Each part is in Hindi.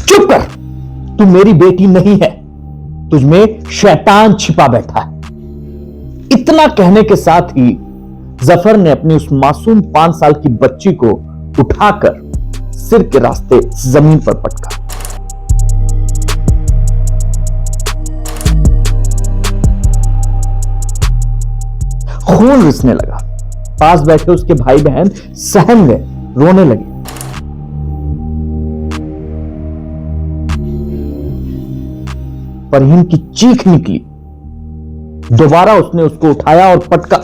चुप कर, तू मेरी बेटी नहीं है, तुझमें शैतान छिपा बैठा है। इतना कहने के साथ ही जफर ने अपनी उस मासूम 5 साल की बच्ची को उठाकर सिर के रास्ते जमीन पर पटका। खून रिसने लगा। पास बैठे उसके भाई बहन सहम गए, रोने लगे। फरहीन की चीख निकली। दोबारा उसने उसको उठाया और पटका।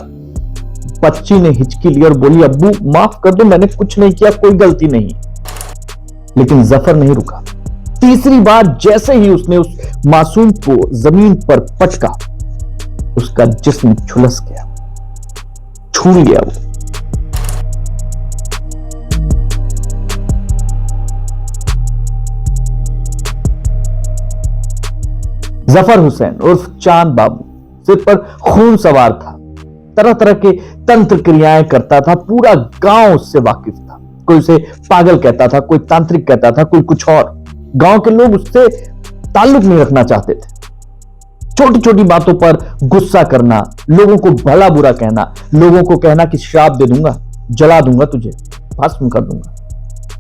बच्ची ने हिचकी ली और बोली, अब्बू माफ कर दो, मैंने कुछ नहीं किया, कोई गलती नहीं। लेकिन जफर नहीं रुका। तीसरी बार जैसे ही उसने उस मासूम को जमीन पर पटका, उसका जिस्म झुलस गया, छूट गया वो। जफर हुसैन उर्फ चांद बाबू सिर पर खून सवार था, तरह तरह के तंत्र क्रियाएं करता था। पूरा गांव उससे वाकिफ था। कोई उसे पागल कहता था, कोई तांत्रिक कहता था, कोई कुछ और। गांव के लोग उससे ताल्लुक नहीं रखना चाहते थे। छोटी छोटी बातों पर गुस्सा करना, लोगों को भला बुरा कहना, लोगों को कहना कि श्राप दे दूंगा, जला दूंगा तुझे, भस्म कर दूंगा।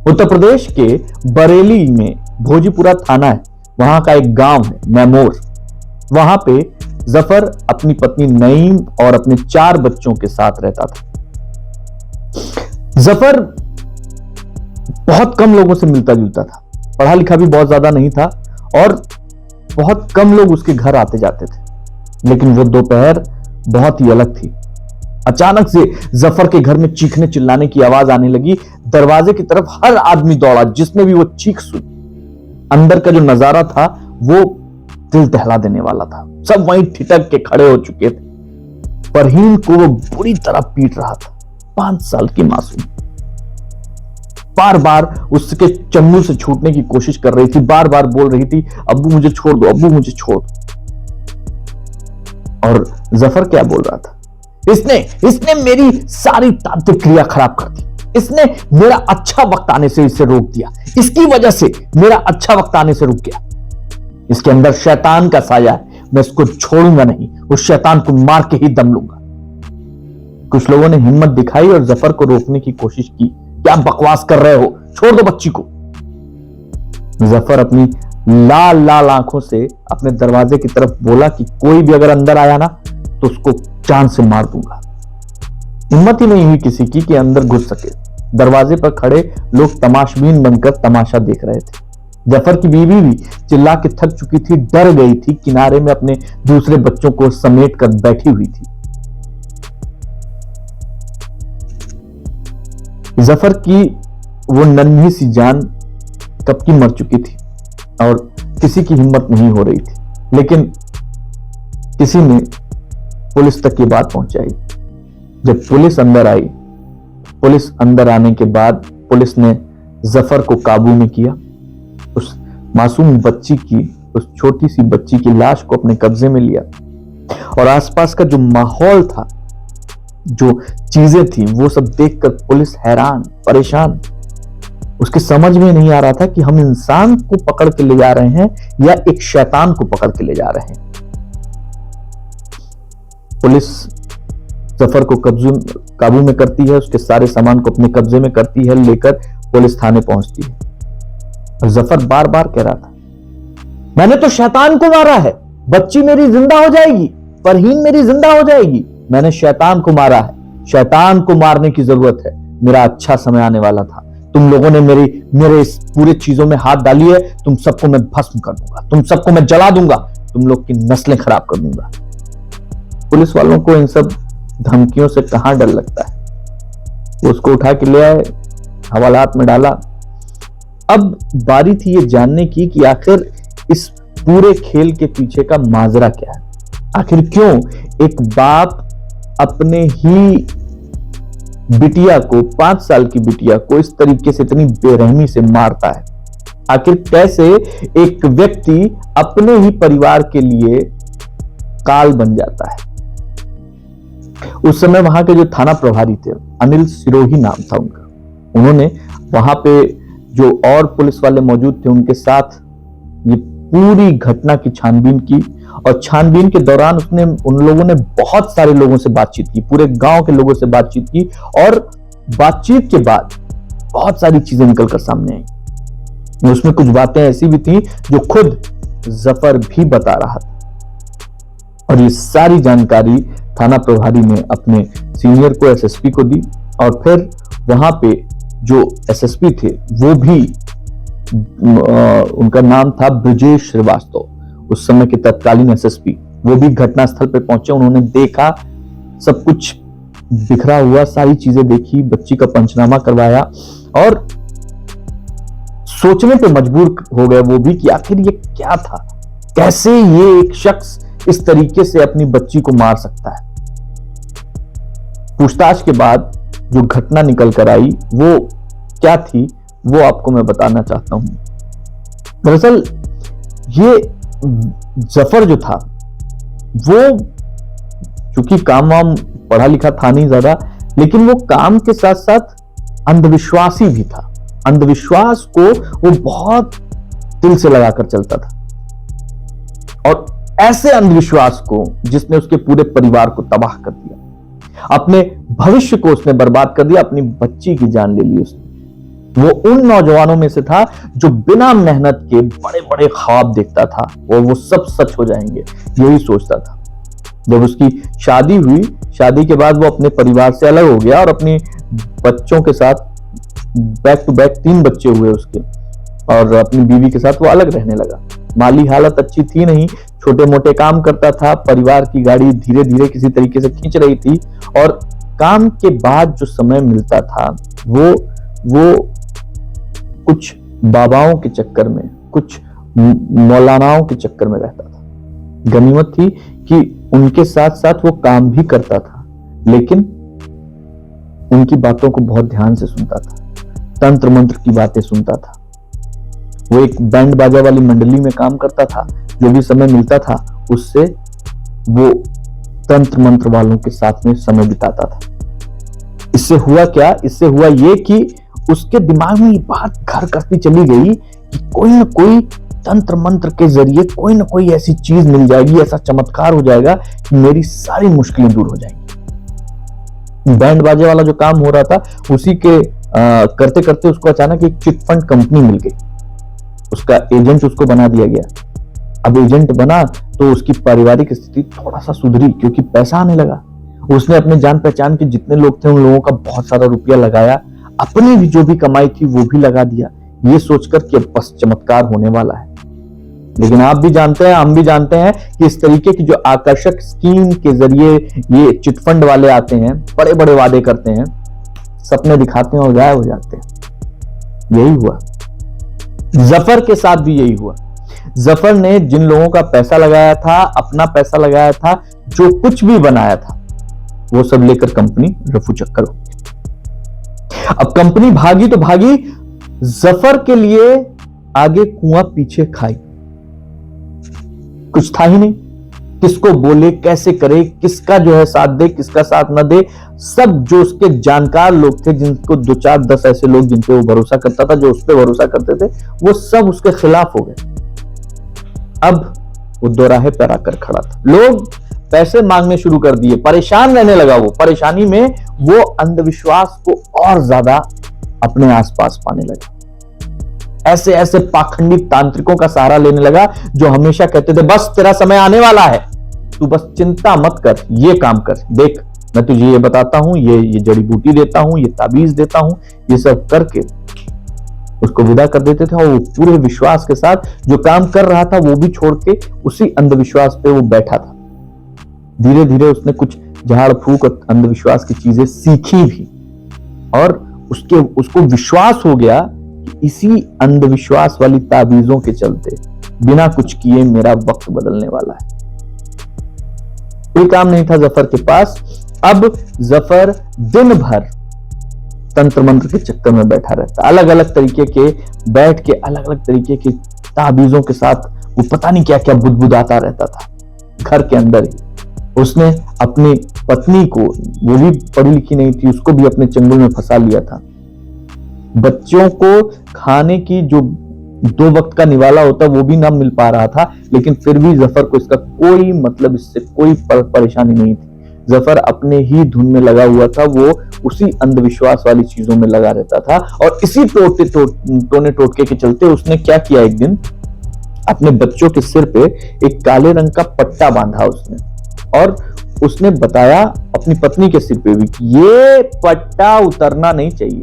उत्तर प्रदेश के बरेली में भोजीपुरा थाना है, वहां का एक गांव है मैमोर। वहां पे जफर अपनी पत्नी नईम और अपने 4 बच्चों के साथ रहता था। जफर बहुत कम लोगों से मिलता जुलता था, पढ़ा लिखा भी बहुत ज्यादा नहीं था और बहुत कम लोग उसके घर आते जाते थे। लेकिन वो दोपहर बहुत ही अलग थी। अचानक से जफर के घर में चीखने चिल्लाने की आवाज आने लगी। दरवाजे की तरफ हर आदमी दौड़ा जिसने भी वो चीख सुनी। अंदर का जो नजारा था वो दिल दहला देने वाला था। सब वहीं ठिठक के खड़े हो चुके थे। फरहीन को वो बुरी तरह पीट रहा था। 5 साल की मासूम बार बार उसके चन्नू से छूटने की कोशिश कर रही थी, बार बार बोल रही थी, अब्बू मुझे छोड़ दो, अब्बू मुझे छोड़ दो। और जफर क्या बोल रहा था, इसने मेरी सारी तांत्रिक क्रिया खराब कर दी, इसने मेरा अच्छा वक्त आने से इसे रोक दिया, इसकी वजह से मेरा अच्छा वक्त आने से रुक गया। इसके अंदर शैतान का साया है, मैं इसको छोड़ूंगा नहीं, उस शैतान को मार के ही दम लूंगा। कुछ लोगों ने हिम्मत दिखाई और जफर को रोकने की कोशिश की। क्या बकवास कर रहे हो, छोड़ दो बच्ची को। जफर अपनी लाल लाल आंखों से अपने दरवाजे की तरफ बोला कि कोई भी अगर अंदर आया ना तो उसको जान से मार दूंगा। हिम्मत ही नहीं हुई किसी की कि अंदर घुस सके। दरवाजे पर खड़े लोग तमाशबीन बनकर तमाशा देख रहे थे। जफर की बीवी भी चिल्ला के थक चुकी थी, डर गई थी, किनारे में अपने दूसरे बच्चों को समेट कर बैठी हुई थी। जफर की वो नन्ही सी जान कब की मर चुकी थी और किसी की हिम्मत नहीं हो रही थी। लेकिन किसी ने पुलिस तक ये बात पहुंचाई। जब पुलिस अंदर आई, पुलिस अंदर आने के बाद पुलिस ने जफर को काबू में किया। उस मासूम बच्ची की, उस छोटी सी बच्ची की लाश को अपने कब्जे में लिया और आसपास का जो माहौल था, जो चीजें थी, वो सब देखकर पुलिस हैरान परेशान। उसके समझ में नहीं आ रहा था कि हम इंसान को पकड़ के ले जा रहे हैं या एक शैतान को पकड़ के ले जा रहे हैं। पुलिस जफर को काबू में करती है, उसके सारे सामान को अपने कब्जे में करती है, लेकर पुलिस थाने पहुंचती है। और जफर बार बार कह रहा था, मैंने तो शैतान को मारा है, बच्ची मेरी जिंदा हो जाएगी, फरहीन मेरी जिंदा हो जाएगी। मैंने शैतान को मारा है, शैतान को मारने की जरूरत है, मेरा अच्छा समय आने वाला था। तुम लोगों ने मेरे इस पूरे चीजों में हाथ डाली है, तुम सबको मैं भस्म कर दूंगा, तुम सबको मैं जला दूंगा, तुम लोग की नस्लें खराब कर दूंगा। पुलिस वालों को इन सब धमकियों से कहां डर लगता है। वो उसको उठा के ले आए, हवालात में डाला। अब बारी थी ये जानने की कि आखिर इस पूरे खेल के पीछे का माजरा क्या है। आखिर क्यों एक बाप अपने ही बिटिया को, 5 साल की बिटिया को इस तरीके से इतनी बेरहमी से मारता है। आखिर कैसे एक व्यक्ति अपने ही परिवार के लिए काल बन जाता है। उस समय वहां के जो थाना प्रभारी थे, अनिल सिरोही नाम था उनका, उन्होंने वहां पे जो और पुलिस वाले मौजूद थे उनके साथ ये पूरी घटना की छानबीन की। और छानबीन के दौरान उन लोगों ने बहुत सारे लोगों से बातचीत की, पूरे गांव के लोगों से बातचीत की, और बातचीत के बाद बहुत सारी चीजें निकलकर सामने आई। उसमें कुछ बातें ऐसी भी थी जो खुद जफर भी बता रहा था। और ये सारी जानकारी थाना प्रभारी ने अपने सीनियर को, एसएसपी को दी। और फिर वहां पे जो एसएसपी थे वो भी, उनका नाम था ब्रजेश श्रीवास्तव, उस समय के तत्कालीन एसएसपी, वो भी घटनास्थल पे पहुंचे। उन्होंने देखा सब कुछ बिखरा हुआ, सारी चीजें देखी, बच्ची का पंचनामा करवाया और सोचने पे मजबूर हो गए वो भी कि आखिर ये क्या था, कैसे ये एक शख्स इस तरीके से अपनी बच्ची को मार सकता है। पूछताछ के बाद जो घटना निकल कर आई वो क्या थी वो आपको मैं बताना चाहता हूं। दरअसल ये जफर जो था वो चूंकि काम वाम पढ़ा लिखा था नहीं ज्यादा, लेकिन वो काम के साथ साथ अंधविश्वासी भी था। अंधविश्वास को वो बहुत दिल से लगाकर चलता था, और ऐसे अंधविश्वास को जिसने उसके पूरे परिवार को तबाह कर दिया, अपने भविष्य को उसने बर्बाद कर दिया, अपनी बच्ची की जान ले ली उसने। वो उन नौजवानों में से था जो बिना मेहनत के बड़े बड़े ख्वाब देखता था और वो सब सच हो जाएंगे, यही सोचता था। जब उसकी शादी हुई, शादी के बाद वो अपने परिवार से अलग हो गया और अपने बच्चों के साथ बैक टू बैक 3 बच्चे हुए उसके, और अपनी बीवी के साथ वो अलग रहने लगा। माली हालत अच्छी थी नहीं, छोटे मोटे काम करता था, परिवार की गाड़ी धीरे धीरे किसी तरीके से खींच रही थी, और काम के बाद जो समय मिलता था वो कुछ बाबाओं के चक्कर में, कुछ मौलानाओं के चक्कर में रहता था। गनीमत थी कि उनके साथ साथ वो काम भी करता था, लेकिन उनकी बातों को बहुत ध्यान से सुनता था, तंत्र मंत्र की बातें सुनता था। वो एक बैंड बाजा वाली मंडली में काम करता था, जो भी समय मिलता था उससे वो तंत्र मंत्र वालों के साथ में समय बिताता था। इससे हुआ क्या? इससे हुआ ये कि उसके दिमाग में ये बात घर करती चली गई कि कोई ना कोई तंत्र मंत्र के जरिए कोई ना कोई ऐसी चीज मिल जाएगी, ऐसा चमत्कार हो जाएगा कि मेरी सारी मुश्किलें दूर हो जाएंगी। बैंड बाजे वाला जो काम हो रहा था उसी के करते करते उसको अचानक एक चिट फंड कंपनी मिल गई, उसका एजेंट उसको बना दिया गया। अब एजेंट बना तो उसकी पारिवारिक स्थिति थोड़ा सा सुधरी, क्योंकि पैसा आने लगा। उसने अपने जान पहचान के जितने लोग थे उन लोगों का बहुत सारा रुपया लगाया, अपनी भी जो भी कमाई थी वो भी लगा दिया, ये सोचकर कि अब बस चमत्कार होने वाला है। लेकिन आप भी जानते हैं, हम भी जानते हैं कि इस तरीके की जो आकर्षक स्कीम के जरिए ये चिटफंड वाले आते हैं, बड़े बड़े वादे करते हैं, सपने दिखाते हैं और गायब हो जाते हैं। यही हुआ जफर के साथ भी, यही हुआ। जफर ने जिन लोगों का पैसा लगाया था, अपना पैसा लगाया था, जो कुछ भी बनाया था, वो सब लेकर कंपनी रफू चक्कर हो गई। अब कंपनी भागी तो भागी, जफर के लिए आगे कुआं पीछे खाई, कुछ था ही नहीं। किसको बोले, कैसे करे, किसका जो है साथ दे, किसका साथ न दे। सब जो उसके जानकार लोग थे, जिनको 2 4 10 ऐसे लोग जिन पे वो भरोसा करता था, जो उस पे भरोसा करते थे, वो सब उसके खिलाफ हो गए। अब वो दोराहे पर आकर खड़ा था। लोग पैसे मांगने शुरू कर दिए, परेशान रहने लगा। वो परेशानी में वो अंधविश्वास को और ज्यादा अपने आसपास पाने लगा। ऐसे ऐसे पाखंडी तांत्रिकों का सहारा लेने लगा, जो हमेशा कहते थे बस तेरा समय आने वाला है, तू बस चिंता मत कर, ये काम कर, देख मैं तुझे ये बताता हूं, ये जड़ी बूटी देता हूं, ये ताबीज देता हूं। ये सब करके उसको विदा कर देते थे, और वो पूरे विश्वास के साथ जो काम कर रहा था वो भी छोड़ के उसी अंधविश्वास पे वो बैठा था। धीरे धीरे उसने कुछ झाड़ फूक और अंधविश्वास की चीजें सीखी भी, और उसको विश्वास हो गया कि इसी अंधविश्वास वाली ताबीजों के चलते बिना कुछ किए मेरा वक्त बदलने वाला है। कोई काम नहीं था जफर के पास। अब जफर दिन भर तंत्र मंत्र के चक्कर में बैठा रहता, अलग अलग तरीके के बैठ के अलग अलग तरीके की ताबीजों के साथ वो पता नहीं क्या क्या बुदबुदाता रहता था घर के अंदर ही। उसने अपनी पत्नी को, वो भी पढ़ी लिखी नहीं थी, उसको भी अपने चंगुल में फंसा लिया था। बच्चों को खाने की जो 2 वक्त का निवाला होता वो भी ना मिल पा रहा था, लेकिन फिर भी जफर को इसका कोई मतलब, इससे कोई परेशानी नहीं थी। जफर अपने ही धुन में लगा हुआ था, वो उसी अंधविश्वास वाली चीजों में लगा रहता था। और इसी टोने टोटके के चलते उसने क्या किया, एक दिन अपने बच्चों के सिर पे एक काले रंग का पट्टा बांधा उसने, और उसने बताया अपनी पत्नी के सिर पे भी कि ये पट्टा उतरना नहीं चाहिए,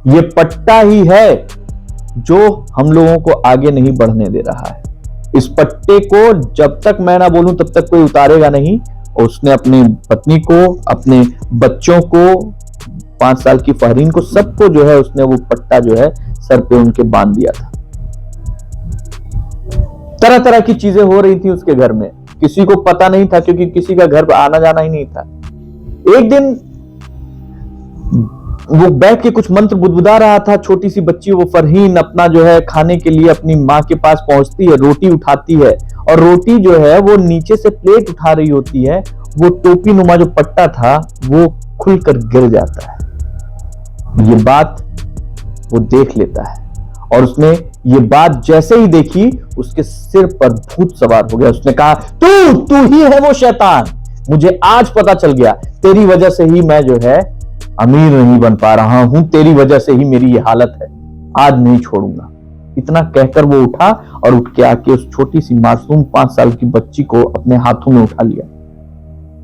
ये पट्टा ही है जो हम लोगों को आगे नहीं बढ़ने दे रहा है। इस पट्टे को जब तक मैं ना बोलूं तब तक कोई उतारेगा नहीं। और उसने अपनी पत्नी को, अपने बच्चों को, 5 साल की फहरीन को, सबको जो है उसने वो पट्टा जो है सर पे उनके बांध दिया था। तरह तरह की चीजें हो रही थी उसके घर में, किसी को पता नहीं था क्योंकि किसी का घर आना जाना ही नहीं था। एक दिन वो बैठ के कुछ मंत्र बुदबुदा रहा था, छोटी सी बच्ची वो फरहीन अपना जो है खाने के लिए अपनी माँ के पास पहुंचती है, रोटी उठाती है, और रोटी जो है वो नीचे से प्लेट उठा रही होती है, वो टोपी नुमा जो पट्टा था वो खुलकर गिर जाता है। ये बात वो देख लेता है, और उसने ये बात जैसे ही देखी उसके सिर पर भूत सवार हो गया। उसने कहा, तू ही है वो शैतान, मुझे आज पता चल गया, तेरी वजह से ही मैं जो है अमीर नहीं बन पा रहा हूं, तेरी वजह से ही मेरी ये हालत है, आज नहीं छोड़ूंगा। इतना कहकर वो उठा और उठ के आके उस छोटी सी मासूम 5 साल की बच्ची को अपने हाथों में उठा लिया।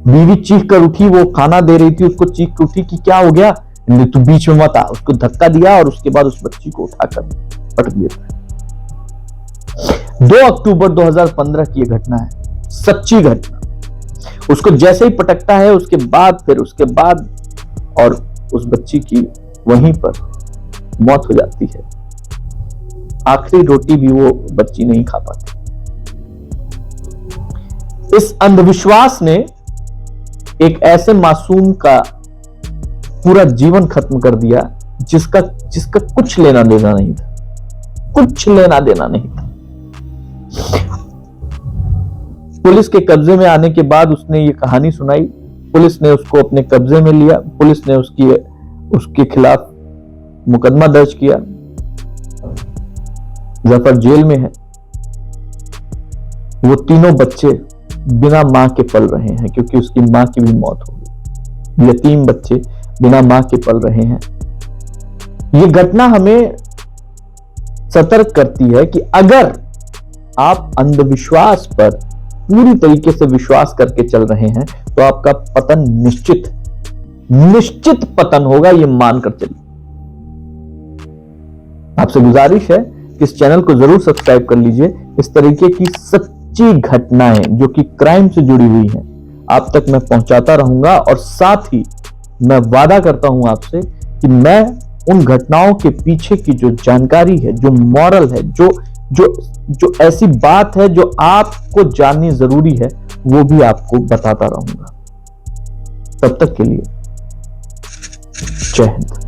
बीवी चीख कर उठी, वो खाना दे रही थी, उसको चीख कर उठी कि क्या हो गया, तू बीच में मत आ। उसको धक्का दिया और उसके बाद उस बच्ची को उठाकर पटक दिया। 2 अक्टूबर 2015 की यह घटना है, सच्ची घटना। उसको जैसे ही पटकता है उसके बाद और उस बच्ची की वहीं पर मौत हो जाती है। आखिरी रोटी भी वो बच्ची नहीं खा पाती। इस अंधविश्वास ने एक ऐसे मासूम का पूरा जीवन खत्म कर दिया जिसका कुछ लेना देना नहीं था, कुछ लेना देना नहीं था। पुलिस के कब्जे में आने के बाद उसने ये कहानी सुनाई, पुलिस ने उसको अपने कब्जे में लिया, पुलिस ने उसके खिलाफ मुकदमा दर्ज किया। जफर जेल में है। वो तीनों बच्चे बिना मां के पल रहे हैं क्योंकि उसकी मां की भी मौत हो गई। यतीम बच्चे बिना मां के पल रहे हैं। ये घटना हमें सतर्क करती है कि अगर आप अंधविश्वास पर पूरी तरीके से विश्वास करके चल रहे हैं तो आपका पतन निश्चित पतन होगा, ये मानकर चलिए। आपसे गुजारिश है कि इस चैनल को जरूर सब्सक्राइब कर लीजिए। इस तरीके की सच्ची घटनाएं जो कि क्राइम से जुड़ी हुई हैं आप तक मैं पहुंचाता रहूंगा, और साथ ही मैं वादा करता हूं आपसे कि मैं उन घटनाओं के पीछे की जो जानकारी है, जो मॉरल है, जो ऐसी बात है जो आपको जाननी जरूरी है, वो भी आपको बताता रहूंगा। तब तक के लिए जय हिंद।